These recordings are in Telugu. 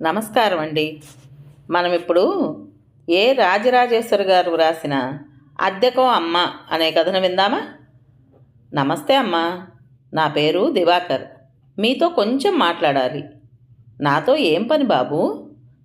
నమస్కారం అండి. మనం ఇప్పుడు రాజరాజేశ్వరి గారు వ్రాసిన అద్దెకో అమ్మ అనే కథను విందామా? నమస్తే అమ్మా, నా పేరు దివాకర్. మీతో కొంచెం మాట్లాడాలి. నాతో ఏం పని బాబు?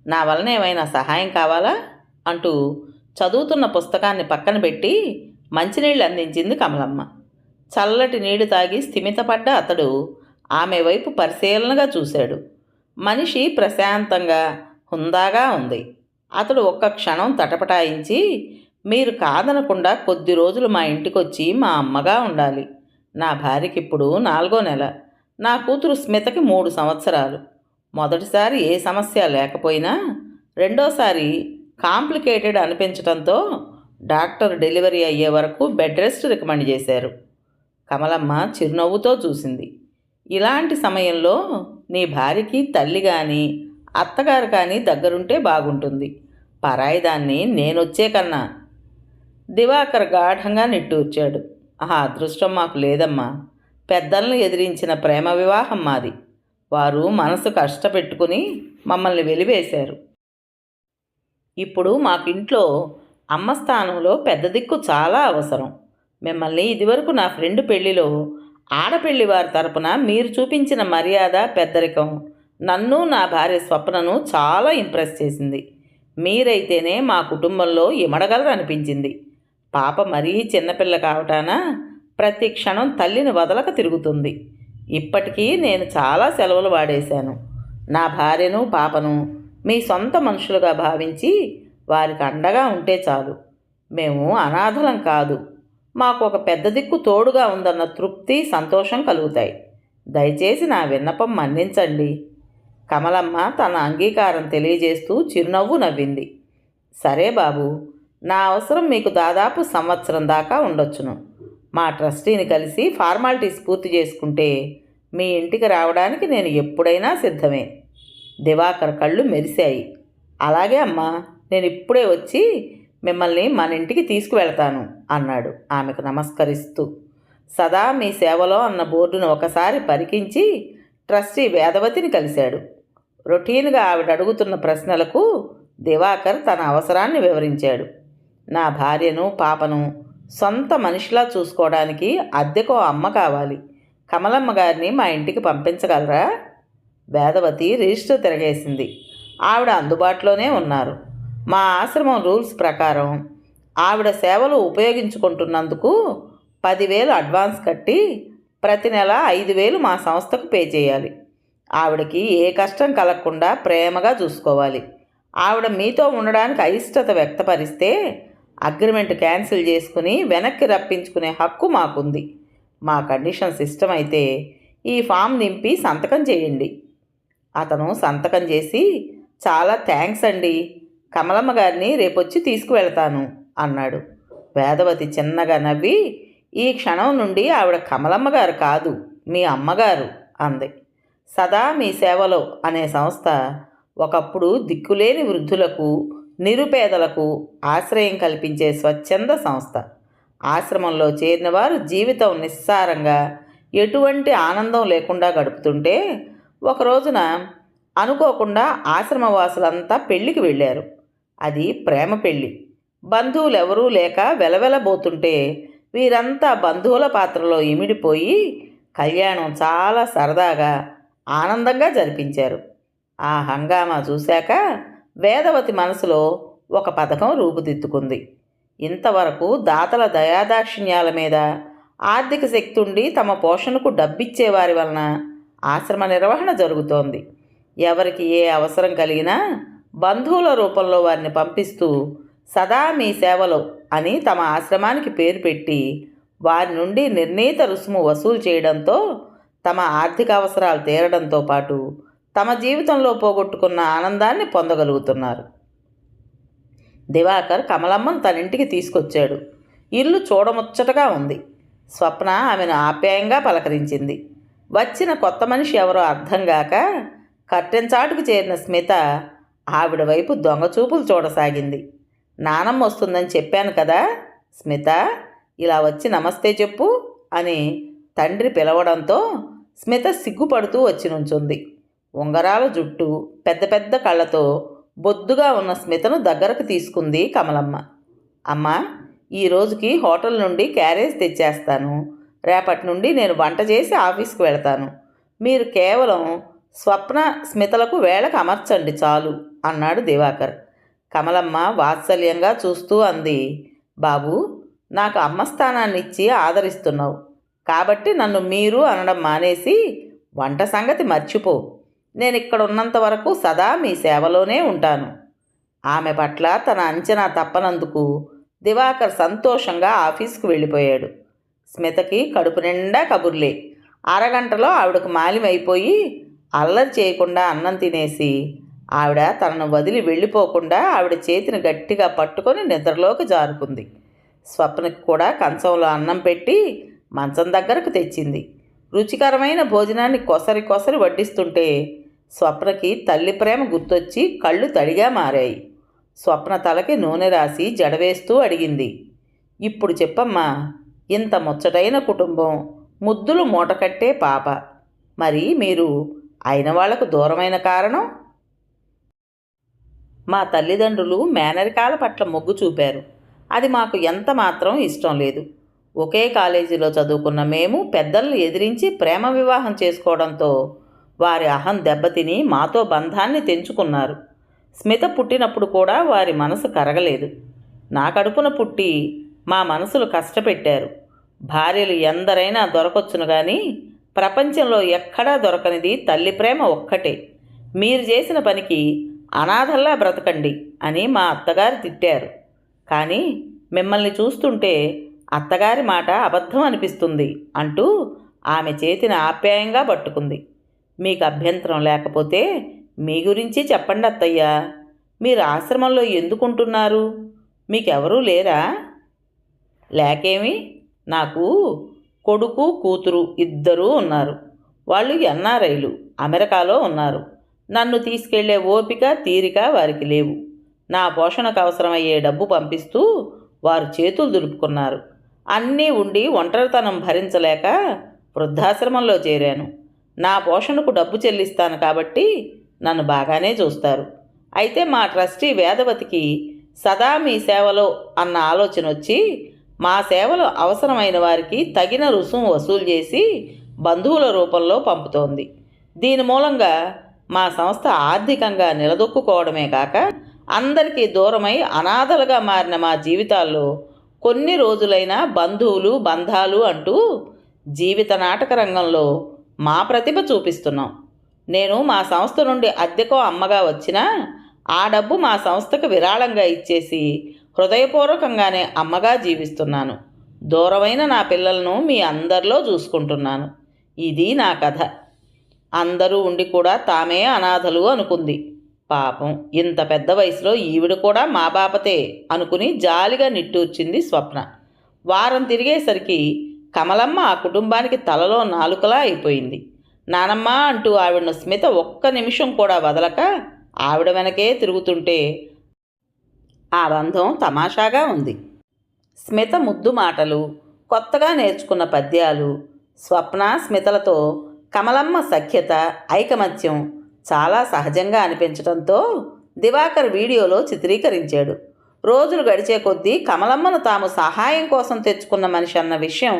నా వలన ఏమైనా సహాయం కావాలా? అంటూ చదువుతున్న పుస్తకాన్ని పక్కన పెట్టి మంచినీళ్ళు అందించింది కమలమ్మ. చల్లటి నీళ్లు తాగి స్థిమితపడ్డ అతడు ఆమె వైపు పరిశీలనగా చూశాడు. మనిషి ప్రశాంతంగా హుందాగా ఉంది. అతడు ఒక్క క్షణం తటపటాయించి, మీరు కాదనకుండా కొద్ది రోజులు మా ఇంటికొచ్చి మా అమ్మగా ఉండాలి. నా భార్యకి ఇప్పుడు 4వ నెల, నా కూతురు స్మితకి 3 సంవత్సరాలు. మొదటిసారి ఏ సమస్య లేకపోయినా రెండోసారి కాంప్లికేటెడ్ అనిపించడంతో డాక్టర్ డెలివరీ అయ్యే వరకు బెడ్ రెస్ట్ రికమెండ్ చేశారు. కమలమ్మ చిరునవ్వుతో చూసింది. ఇలాంటి సమయంలో నీ భార్యకి తల్లి కానీ అత్తగారు కానీ దగ్గరుంటే బాగుంటుంది. పరాయిదాన్ని నేనొచ్చే కన్నా. దివాకర్ గాఢంగా నిట్టూర్చాడు. ఆ అదృష్టం మాకు లేదమ్మా. పెద్దలను ఎదిరించిన ప్రేమ వివాహం మాది. వారు మనసు కష్టపెట్టుకుని మమ్మల్ని వెలివేశారు. ఇప్పుడు మాకింట్లో అమ్మ స్థానంలో పెద్ద దిక్కు చాలా అవసరం. మిమ్మల్ని ఇదివరకు నా ఫ్రెండ్ పెళ్లిలో ఆడపెళ్లి వారి తరపున మీరు చూపించిన మర్యాద, పెద్దరికం నన్ను, నా భార్య స్వప్నను చాలా ఇంప్రెస్ చేసింది. మీరైతేనే మా కుటుంబంలో ఇమడగలరు అనిపించింది. పాప మరీ చిన్నపిల్ల కావటాన ప్రతి క్షణం తల్లిని వదలక తిరుగుతుంది. ఇప్పటికీ నేను చాలా సెలవులు వాడేశాను. నా భార్యను, పాపను మీ సొంత మనుషులుగా భావించి వారికి అండగా ఉంటే చాలు. మేము అనాథలం కాదు. మాకు ఒక పెద్ద దిక్కు తోడుగా ఉందన్న తృప్తి, సంతోషం కలుగుతాయి. దయచేసి నా విన్నపం మన్నించండి. కమలమ్మ తన అంగీకారం తెలియజేస్తూ చిరునవ్వు నవ్వింది. సరే బాబు, నా అవసరం మీకు దాదాపు సంవత్సరం దాకా ఉండొచ్చును. మా ట్రస్టీని కలిసి ఫార్మాలిటీస్ పూర్తి చేసుకుంటే మీ ఇంటికి రావడానికి నేను ఎప్పుడైనా సిద్ధమే. దివాకర్ కళ్ళు మెరిశాయి. అలాగే అమ్మా, నేను ఇప్పుడే వచ్చి మిమ్మల్ని మన ఇంటికి తీసుకువెళ్తాను అన్నాడు ఆమెకు నమస్కరిస్తూ. సదా మీ సేవలో అన్న బోర్డును ఒకసారి పరికించి ట్రస్టీ వేదవతిని కలిశాడు. రొటీన్గా ఆవిడ అడుగుతున్న ప్రశ్నలకు దివాకర్ తన అవసరాన్ని వివరించాడు. నా భార్యను, పాపను సొంత మనిషిలా చూసుకోవడానికి అద్దెకో అమ్మ కావాలి. కమలమ్మ గారిని మా ఇంటికి పంపించగలరా? వేదవతి రిజిస్టర్ తిరగేసింది. ఆవిడ అందుబాటులోనే ఉన్నారు. మా ఆశ్రమం రూల్స్ ప్రకారం ఆవిడ సేవలు ఉపయోగించుకుంటున్నందుకు 10,000 అడ్వాన్స్ కట్టి ప్రతి నెల 5,000 మా సంస్థకు పే చేయాలి. ఆవిడకి ఏ కష్టం కలగకుండా ప్రేమగా చూసుకోవాలి. ఆవిడ మీతో ఉండడానికి అయిష్టత వ్యక్తపరిస్తే అగ్రిమెంట్ క్యాన్సిల్ చేసుకుని వెనక్కి రప్పించుకునే హక్కు మాకుంది. మా కండిషన్స్ ఇష్టమైతే ఈ ఫామ్ నింపి సంతకం చేయండి. అతను సంతకం చేసి, చాలా థ్యాంక్స్ అండి, కమలమ్మ గారిని రేపొచ్చి తీసుకువెళ్తాను అన్నాడు. వేదవతి చిన్నగా నవ్వి, ఈ క్షణం నుండి ఆవిడ కమలమ్మ గారు కాదు, మీ అమ్మగారు అంది. సదా మీ సేవలో అనే సంస్థ ఒకప్పుడు దిక్కులేని వృద్ధులకు, నిరుపేదలకు ఆశ్రయం కల్పించే స్వచ్ఛంద సంస్థ. ఆశ్రమంలో చేరిన వారు జీవితం నిస్సారంగా ఎటువంటి ఆనందం లేకుండా గడుపుతుంటే ఒక రోజున అనుకోకుండా ఆశ్రమవాసులంతా పెళ్లికి వెళ్ళారు. అది ప్రేమ పెళ్ళి. బంధువులెవరూ లేక వెలవెలబోతుంటే వీరంతా బంధువుల పాత్రలో ఇమిడిపోయి కళ్యాణం చాలా సరదాగా, ఆనందంగా జరిపించారు. ఆ హంగామా చూశాక వేదవతి మనసులో ఒక పథకం రూపుదిద్దుకుంది. ఇంతవరకు దాతల దయాదాక్షిణ్యాల మీద ఆర్థిక శక్తి ఉండి తమ పోషణకు డబ్బిచ్చేవారి వలన ఆశ్రమ నిర్వహణ జరుగుతోంది. ఎవరికి ఏ అవసరం కలిగినా బంధువుల రూపంలో వారిని పంపిస్తూ సదా మీ సేవలో అని తమ ఆశ్రమానికి పేరు పెట్టి వారి నుండి నిర్ణీత రుసుము వసూలు చేయడంతో తమ ఆర్థిక అవసరాలు తీరడంతో పాటు తమ జీవితంలో పోగొట్టుకున్న ఆనందాన్ని పొందగలుగుతున్నారు. దివాకర్ కమలమ్మను తన ఇంటికి తీసుకొచ్చాడు. ఇల్లు చూడముచ్చటగా ఉంది. స్వప్న ఆమెను ఆప్యాయంగా పలకరించింది. వచ్చిన కొత్త మనిషి ఎవరో అర్థం కాక కట్టెంచాటుకు చేరిన స్మిత ఆవిడ వైపు దొంగచూపులు చూడసాగింది. నానమ్మ వస్తుందని చెప్పాను కదా, స్మిత ఇలా వచ్చి నమస్తే చెప్పు అని తండ్రి పిలవడంతో స్మిత సిగ్గుపడుతూ వచ్చి నుంచుంది. ఉంగరాల జుట్టు, పెద్ద పెద్ద కళ్ళతో బొద్దుగా ఉన్న స్మితను దగ్గరకు తీసుకుంది కమలమ్మ. అమ్మా, ఈ రోజుకి హోటల్ నుండి క్యారేజ్ తెచ్చేస్తాను. రేపటి నుండి నేను వంట చేసి ఆఫీస్కి వెళతాను. మీరు కేవలం స్వప్న, స్మితలకు వేళకు అమర్చండి చాలు అన్నాడు దివాకర్. కమలమ్మ వాత్సల్యంగా చూస్తూ అంది, బాబు, నాకు అమ్మ స్థానాన్ని ఇచ్చి ఆదరిస్తున్నావు కాబట్టి నన్ను మీరు అనడం మానేసి వంట సంగతి మర్చిపో. నేను ఇక్కడ ఉన్నంత వరకు సదా మీ సేవలోనే ఉంటాను. ఆమె పట్ల తన అంచనా తప్పనందుకు దివాకర్ సంతోషంగా ఆఫీస్కు వెళ్ళిపోయాడు. స్మితకి కడుపు నిండా కబుర్లే. అరగంటలో ఆవిడకు మాలిమైపోయి అల్లరి చేయకుండా అన్నం తినేసి ఆవిడ తనను వదిలి వెళ్ళిపోకుండా ఆవిడ చేతిని గట్టిగా పట్టుకొని నిద్రలోకి జారుకుంది. స్వప్నకి కూడా కంచంలో అన్నం పెట్టి మంచం దగ్గరకు తెచ్చింది. రుచికరమైన భోజనాన్ని కొసరి కొసరి వడ్డిస్తుంటే స్వప్నకి తల్లి ప్రేమ గుర్తొచ్చి కళ్ళు తడిగా మారాయి. స్వప్న తలకి నూనె రాసి జడవేస్తూ అడిగింది, ఇప్పుడు చెప్పమ్మా, ఇంత ముచ్చటైన కుటుంబం, ముద్దులు మూటకట్టే పాప, మరి మీరు అయిన వాళ్లకు దూరమైన కారణం? మా తల్లిదండ్రులు మేనరికాల పట్ల మొగ్గు చూపారు. అది మాకు ఎంత మాత్రం ఇష్టం లేదు. ఒకే కాలేజీలో చదువుకున్న మేము పెద్దలను ఎదిరించి ప్రేమ వివాహం చేసుకోవడంతో వారి అహం దెబ్బతిని మాతో బంధాన్ని తెంచుకున్నారు. స్మిత పుట్టినప్పుడు కూడా వారి మనసు కరగలేదు. నా కడుపున పుట్టి మా మనసులు కష్టపెట్టారు. భార్యలు ఎందరైనా దొరకొచ్చును కానీ ప్రపంచంలో ఎక్కడా దొరకనిది తల్లి ప్రేమ ఒక్కటే. మీరు చేసిన పనికి అనాథల్లా బ్రతకండి అని మా అత్తగారు తిట్టారు. కానీ మిమ్మల్ని చూస్తుంటే అత్తగారి మాట అబద్ధం అనిపిస్తుంది అంటూ ఆమె చేతిని ఆప్యాయంగా పట్టుకుంది. మీకు అభ్యంతరం లేకపోతే మీ గురించి చెప్పండి అత్తయ్యా. మీరు ఆశ్రమంలో ఎందుకుంటున్నారు? మీకెవరూ లేరా? లేకేమి, నాకు కొడుకు కూతురు ఇద్దరూ ఉన్నారు. వాళ్ళు ఎన్ఆర్ఐలు, అమెరికాలో ఉన్నారు. నన్ను తీసుకెళ్లే ఓపిక తీరిక వారికి లేవు. నా పోషణకు అవసరమయ్యే డబ్బు పంపిస్తూ వారు చేతులు దులుపుకున్నారు. అన్నీ ఉండి ఒంటరితనం భరించలేక వృద్ధాశ్రమంలో చేరాను. నా పోషణకు డబ్బు చెల్లిస్తాను కాబట్టి నన్ను బాగానే చూస్తారు. అయితే మా ట్రస్టీ వేదవతికి సదా మీ సేవలో అన్న ఆలోచన వచ్చి మా సేవలు అవసరమైన వారికి తగిన రుసుము వసూలు చేసి బంధువుల రూపంలో పంపుతోంది. దీని మూలంగా మా సంస్థ ఆర్థికంగా నిలదొక్కుకోవడమే కాక అందరికీ దూరమై అనాథలుగా మారిన మా జీవితాల్లో కొన్ని రోజులైనా బంధువులు బంధాలు అంటూ జీవిత నాటక రంగంలో మా ప్రతిభ చూపిస్తున్నాం. నేను మా సంస్థ నుండి అద్దెకో అమ్మగా వచ్చినా ఆ డబ్బు మా సంస్థకు విరాళంగా ఇచ్చేసి హృదయపూర్వకంగానే అమ్మగా జీవిస్తున్నాను. దూరమైన నా పిల్లలను మీ అందరిలో చూసుకుంటున్నాను. ఇది నా కథ. అందరూ ఉండి కూడా తామే అనాథలు అనుకుంది. పాపం, ఇంత పెద్ద వయసులో ఈవిడ కూడా మా బాపతే అనుకుని జాలిగా నిట్టూర్చింది స్వప్న. వారం తిరిగేసరికి కమలమ్మ ఆ కుటుంబానికి తలలో నాలుకలా అయిపోయింది. నానమ్మ అంటూ ఆవిడను స్మిత ఒక్క నిమిషం కూడా వదలక ఆవిడ వెనకే తిరుగుతుంటే ఆ బంధం తమాషాగా ఉంది. స్మిత ముద్దు మాటలు, కొత్తగా నేర్చుకున్న పద్యాలు, స్వప్న స్మితలతో కమలమ్మ సఖ్యత, ఐకమత్యం చాలా సహజంగా అనిపించడంతో దివాకర్ వీడియోలో చిత్రీకరించాడు. రోజులు గడిచే కొద్దీ కమలమ్మను తాము సహాయం కోసం తెచ్చుకున్న మనిషి అన్న విషయం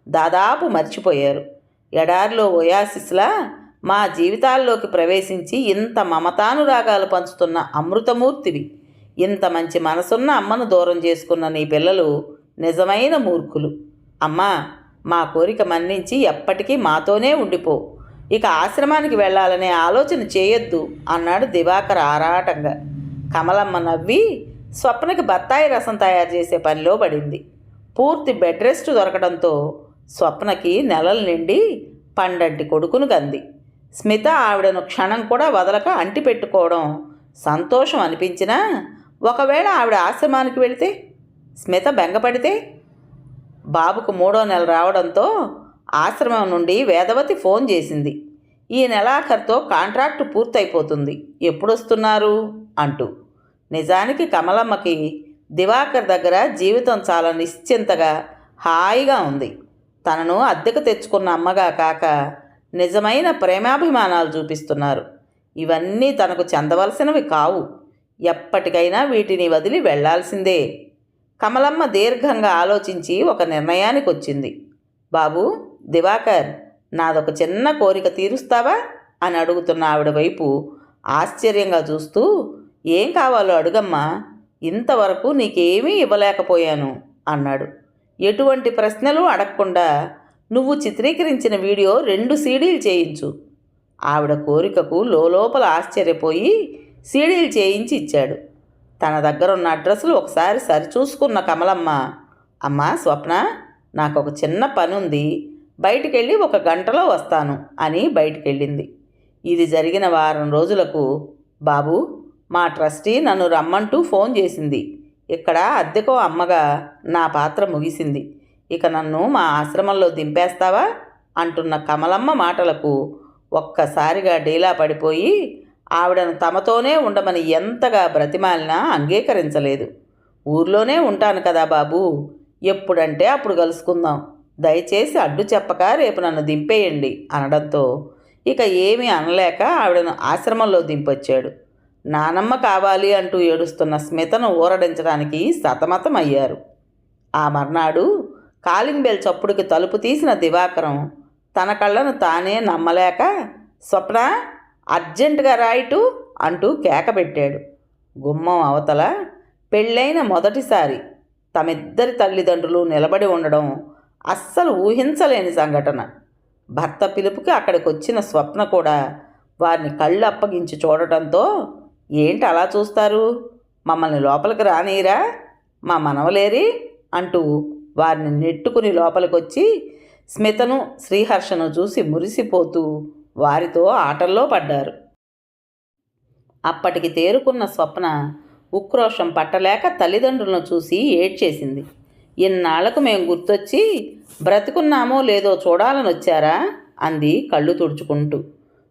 దాదాపు మర్చిపోయారు. ఎడారిలో ఒయాసిస్లా మా జీవితాల్లోకి ప్రవేశించి ఇంత మమతానురాగాలు పంచుతున్న అమృతమూర్తివి. ఇంత మంచి మనసున్న అమ్మను దూరం చేసుకున్న నీ పిల్లలు నిజమైన మూర్ఖులు. అమ్మా, మా కోరిక మన్నించి ఎప్పటికీ మాతోనే ఉండిపో. ఇక ఆశ్రమానికి వెళ్ళాలనే ఆలోచన చేయొద్దు అన్నాడు దివాకర్ ఆరాటంగా. కమలమ్మ నవ్వి స్వప్నకి బత్తాయి రసం తయారు చేసే పనిలో పడింది. పూర్తి బెడ్ రెస్ట్ దొరకడంతో స్వప్నకి నెలలు నిండి పండంటి కొడుకును కంది. స్మిత ఆవిడను క్షణం కూడా వదలక అంటి పెట్టుకోవడం సంతోషం అనిపించినా ఒకవేళ ఆవిడ ఆశ్రమానికి వెళితే, స్మిత బెంగపడితే? బాబుకు 3వ నెల రావడంతో ఆశ్రమం నుండి వేదవతి ఫోన్ చేసింది. ఈ నెలాఖరుతో కాంట్రాక్టు పూర్తయిపోతుంది, ఎప్పుడొస్తున్నారు అంటూ. నిజానికి కమలమ్మకి దివాకర్ దగ్గర జీవితం చాలా నిశ్చింతగా హాయిగా ఉంది. తనను అద్దెకు తెచ్చుకున్న అమ్మగా కాక నిజమైన ప్రేమాభిమానాలు చూపిస్తున్నారు. ఇవన్నీ తనకు చెందవలసినవి కావు. ఎప్పటికైనా వీటిని వదిలి వెళ్లాల్సిందే. కమలమ్మ దీర్ఘంగా ఆలోచించి ఒక నిర్ణయానికి వచ్చింది. బాబూ, దివాకర్, నాదొక చిన్న కోరిక తీరుస్తావా అని అడుగుతున్న ఆవిడ వైపు ఆశ్చర్యంగా చూస్తూ, ఏం కావాలో అడుగమ్మా, ఇంతవరకు నీకేమీ ఇవ్వలేకపోయాను అన్నాడు. ఎటువంటి ప్రశ్నలు అడగకుండా నువ్వు చిత్రీకరించిన వీడియో 2 సీడీలు చేయించు. ఆవిడ కోరికకు లోపల ఆశ్చర్యపోయి సీడీలు చేయించి ఇచ్చాడు. తన దగ్గరున్న అడ్రస్లు ఒకసారి సరిచూసుకున్న కమలమ్మ, అమ్మా స్వప్న, నాకు ఒక చిన్న పని ఉంది, బయటికెళ్ళి 1 గంటలో వస్తాను అని బయటికెళ్ళింది. ఇది జరిగిన వారం రోజులకు, బాబు, మా ట్రస్టీ నన్ను రమ్మంటూ ఫోన్ చేసింది. ఇక్కడ అద్దెకో అమ్మగా నా పాత్ర ముగిసింది. ఇక నన్ను మా ఆశ్రమంలో దింపేస్తావా అంటున్న కమలమ్మ మాటలకు ఒక్కసారిగా డీలా పడిపోయి ఆవిడను తమతోనే ఉండమని ఎంతగా బ్రతిమాలినా అంగీకరించలేదు. ఊర్లోనే ఉంటాను కదా బాబూ, ఎప్పుడంటే అప్పుడు కలుసుకుందాం, దయచేసి అడ్డు చెప్పక రేపు నన్ను దింపేయండి అనడంతో ఇక ఏమీ అనలేక ఆవిడను ఆశ్రమంలో దింపొచ్చాడు. నానమ్మ కావాలి అంటూ ఏడుస్తున్న స్మితను ఊరడించడానికి సతమతమయ్యారు. ఆ మర్నాడు కాలింగ్ బెల్ చప్పుడుకి తలుపు తీసిన దివాకరం తన కళ్ళను తానే నమ్మలేక, స్వప్న, అర్జెంటుగా రాయిటు అంటూ కేకపెట్టాడు. గుమ్మం అవతల పెళ్ళైన మొదటిసారి తమిద్దరి తల్లిదండ్రులు నిలబడి ఉండడం అస్సలు ఊహించలేని సంఘటన. భర్త పిలుపుకి అక్కడికి వచ్చిన స్వప్న కూడా వారిని కళ్ళు అప్పగించి చూడటంతో, ఏంటి అలా చూస్తారు, మమ్మల్ని లోపలికి రానీరా, మా మనవలేరి అంటూ వారిని నెట్టుకుని లోపలికొచ్చి స్మితను శ్రీహర్షను చూసి మురిసిపోతూ వారితో ఆటల్లో పడ్డారు. అప్పటికి తేరుకున్న స్వప్న ఉక్రోషం పట్టలేక తల్లిదండ్రులను చూసి ఏడ్చేసింది. ఇన్నాళ్లకు మేము గుర్తొచ్చి బ్రతికున్నామో లేదో చూడాలని వచ్చారా అంది కళ్ళు తుడుచుకుంటూ.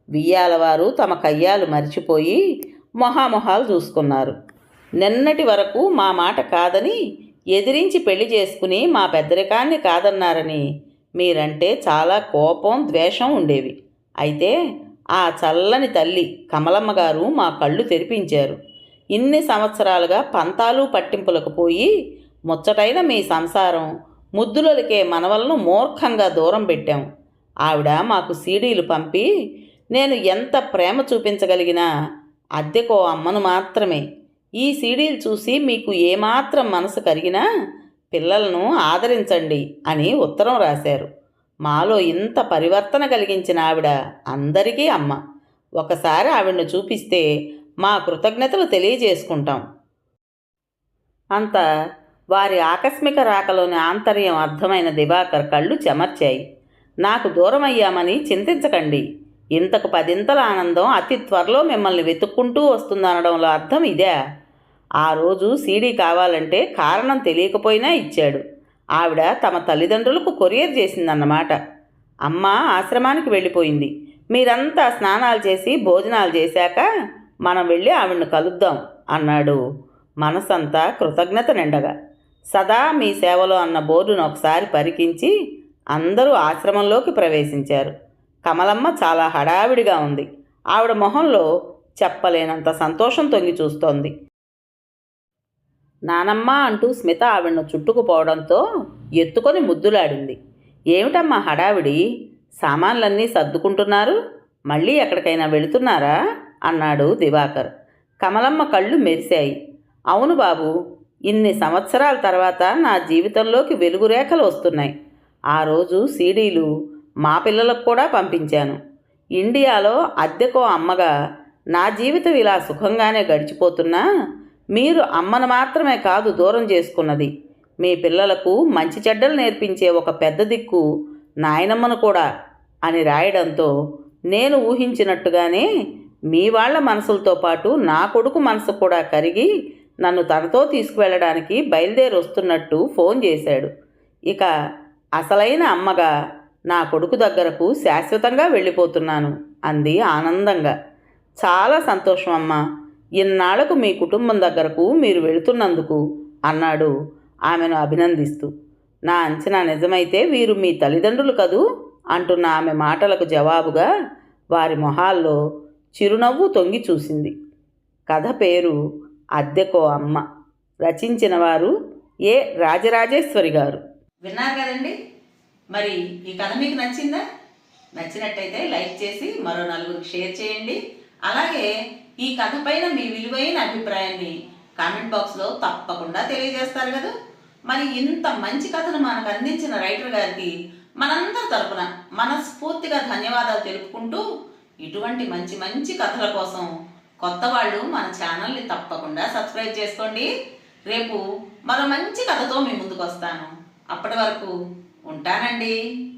వియ్యాలవారు తమ కయ్యాలు మరిచిపోయి మొహామొహాలు చూసుకున్నారు. నిన్నటి వరకు మా మాట కాదని ఎదిరించి పెళ్లి చేసుకుని మా పెద్దరికాన్ని కాదన్నారని మీరంటే చాలా కోపం, ద్వేషం ఉండేవి. అయితే ఆ చల్లని తల్లి కమలమ్మ గారు మా కళ్ళు తెరిపించారు. ఇన్ని సంవత్సరాలుగా పంతాలు పట్టింపులకు పోయి ముచ్చటైన మీ సంసారం, ముద్దులొలికే మనవలను మూర్ఖంగా దూరం పెట్టాం. ఆవిడ మాకు సీడీలు పంపి నేను ఎంత ప్రేమ చూపించగలిగినా అద్దెకో అమ్మను మాత్రమే. ఈ సీడీలు చూసి మీకు ఏమాత్రం మనసు కరిగినా పిల్లలను ఆదరించండి అని ఉత్తరం రాశారు. మాలో ఇంత పరివర్తన కలిగించిన ఆవిడ అందరికీ అమ్మ. ఒకసారి ఆవిడను చూపిస్తే మా కృతజ్ఞతలు తెలియజేసుకుంటాం. అంత వారి ఆకస్మిక రాకలోని ఆంతర్యం అర్థమైన దివాకర్ కళ్ళు చెమర్చాయి. నాకు దూరమయ్యామని చింతించకండి. ఇంతకు 10 ఆనందం అతి త్వరలో మిమ్మల్ని వెతుక్కుంటూ వస్తుందనడంలో అర్థం ఇదే. ఆ రోజు సీడీ కావాలంటే కారణం తెలియకపోయినా ఇచ్చాడు. ఆవిడ తమ తల్లిదండ్రులకు కొరియర్ చేసిందన్నమాట. అమ్మ ఆశ్రమానికి వెళ్ళిపోయింది. మీరంతా స్నానాలు చేసి భోజనాలు చేశాక మనం వెళ్ళి ఆవిడను కలుద్దాం అన్నాడు మనసంతా కృతజ్ఞత నిండగా. సదా మీ సేవలో అన్న బోర్డును ఒకసారి పరికించి అందరూ ఆశ్రమంలోకి ప్రవేశించారు. కమలమ్మ చాలా హడావిడిగా ఉంది. ఆవిడ మొహంలో చెప్పలేనంత సంతోషం తొంగి చూస్తోంది. నానమ్మ అంటూ స్మిత ఆవిడను చుట్టుకుపోవడంతో ఎత్తుకొని ముద్దులాడింది. ఏమిటమ్మా హడావిడి, సామాన్లన్నీ సర్దుకుంటున్నారు, మళ్ళీ ఎక్కడికైనా వెళుతున్నారా అన్నాడు దివాకర్. కమలమ్మ కళ్ళు మెరిశాయి. అవును బాబు, ఇన్ని సంవత్సరాల తర్వాత నా జీవితంలోకి వెలుగురేఖలు వస్తున్నాయి. ఆ రోజు సీడీలు మా పిల్లలకు కూడా పంపించాను. ఇండియాలో అద్దెకో అమ్మగా నా జీవితం ఇలా సుఖంగానే గడిచిపోతున్నా మీరు అమ్మను మాత్రమే కాదు దూరం చేసుకున్నది, మీ పిల్లలకు మంచి చెడ్డలు నేర్పించే ఒక పెద్ద దిక్కు నాయనమ్మను కూడా అని రాయడంతో నేను ఊహించినట్టుగానే మీ వాళ్ళ మనసులతో పాటు నా కొడుకు మనసు కూడా కరిగి నన్ను తనతో తీసుకువెళ్ళడానికి బయలుదేరి వస్తున్నట్టు ఫోన్ చేశాడు. ఇక అసలైన అమ్మగా నా కొడుకు దగ్గరకు శాశ్వతంగా వెళ్ళిపోతున్నాను అంది ఆనందంగా. చాలా సంతోషం అమ్మా, ఇన్నాళ్లకు మీ కుటుంబం దగ్గరకు మీరు వెళుతున్నందుకు అన్నాడు ఆమెను అభినందిస్తూ. నా అంచనా నిజమైతే వీరు మీ తల్లిదండ్రులు కదూ అంటున్న ఆమె మాటలకు జవాబుగా వారి మొహాల్లో చిరునవ్వు తొంగి చూసింది. కథ పేరు అద్దెకో అమ్మ. రచించిన వారు ఏ రాజరాజేశ్వరి గారు. విన్నారు కదండి. మరి ఈ కథ మీకు నచ్చిందా? నచ్చినట్టయితే లైక్ చేసి మరో నలుగురికి షేర్ చేయండి. అలాగే ఈ కథ పైన మీ విలువైన అభిప్రాయాన్ని కామెంట్ బాక్స్లో తప్పకుండా తెలియజేస్తారు కదా. మరి ఇంత మంచి కథను మనకు అందించిన రైటర్ గారికి మనందరి తరపున మనస్ఫూర్తిగా ధన్యవాదాలు తెలుపుకుంటూ, ఇటువంటి మంచి మంచి కథల కోసం కొత్త వాళ్ళు మన ఛానల్ని తప్పకుండా సబ్స్క్రైబ్ చేసుకోండి. రేపు మరో మంచి కథతో మీ ముందుకు వస్తాను. అప్పటి వరకు ఉంటానండి.